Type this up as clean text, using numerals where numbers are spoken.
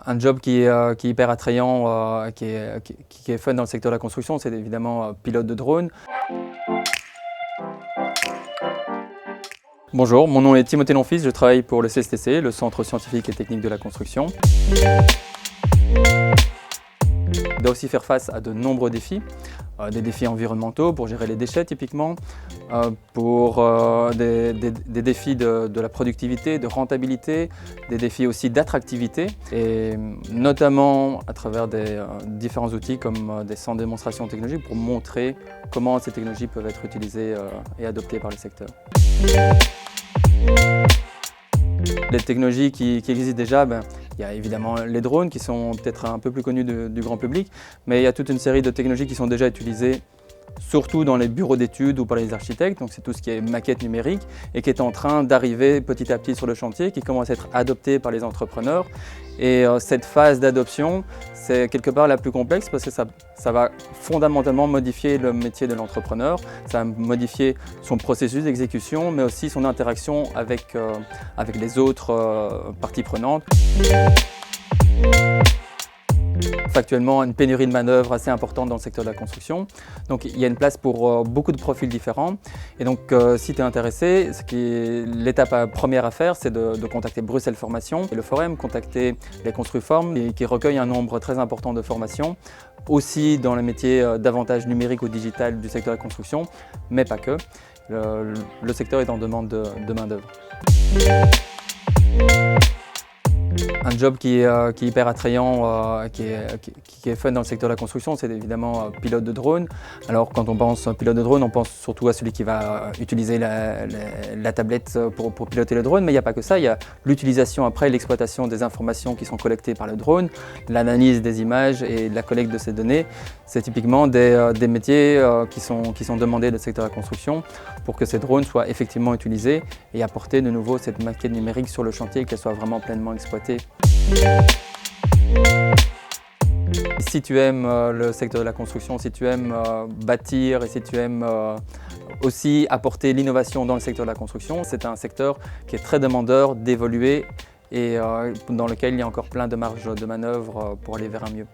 Un job qui est hyper attrayant, qui est fun dans le secteur de la construction, c'est évidemment pilote de drone. Bonjour, mon nom est Timothée Lonfils, je travaille pour le CSTC, le Centre scientifique et technique de la construction. On doit aussi faire face à de nombreux défis, des défis environnementaux pour gérer les déchets typiquement, pour des défis de la productivité, de rentabilité, des défis aussi d'attractivité et notamment à travers des différents outils comme des centres de démonstration technologique pour montrer comment ces technologies peuvent être utilisées et adoptées par le secteur. Les technologies qui existent déjà, il y a évidemment les drones qui sont peut-être un peu plus connus du grand public, mais il y a toute une série de technologies qui sont déjà utilisées surtout dans les bureaux d'études ou par les architectes, donc c'est tout ce qui est maquette numérique et qui est en train d'arriver petit à petit sur le chantier, qui commence à être adopté par les entrepreneurs. Et cette phase d'adoption, c'est quelque part la plus complexe parce que ça va fondamentalement modifier le métier de l'entrepreneur, ça va modifier son processus d'exécution, mais aussi son interaction avec les autres parties prenantes. Factuellement, une pénurie de main-d'œuvre assez importante dans le secteur de la construction. Donc il y a une place pour beaucoup de profils différents. Et donc si tu es intéressé, l'étape première à faire, c'est de contacter Bruxelles Formation et le Forum, contacter les Construform qui recueillent un nombre très important de formations, aussi dans les métiers davantage numériques ou digital du secteur de la construction, mais pas que. Le secteur est en demande de main-d'œuvre. Un job qui est hyper attrayant, qui est fun dans le secteur de la construction, c'est évidemment pilote de drone. Alors quand on pense pilote de drone, on pense surtout à celui qui va utiliser la tablette pour piloter le drone, mais il n'y a pas que ça, il y a l'utilisation après, l'exploitation des informations qui sont collectées par le drone, l'analyse des images et la collecte de ces données. C'est typiquement des métiers qui sont demandés dans le secteur de la construction pour que ces drones soient effectivement utilisés et apporter de nouveau cette maquette numérique sur le chantier et qu'elle soit vraiment pleinement exploitée. Si tu aimes le secteur de la construction, si tu aimes bâtir et si tu aimes aussi apporter l'innovation dans le secteur de la construction, c'est un secteur qui est très demandeur d'évoluer et dans lequel il y a encore plein de marge de manœuvre pour aller vers un mieux.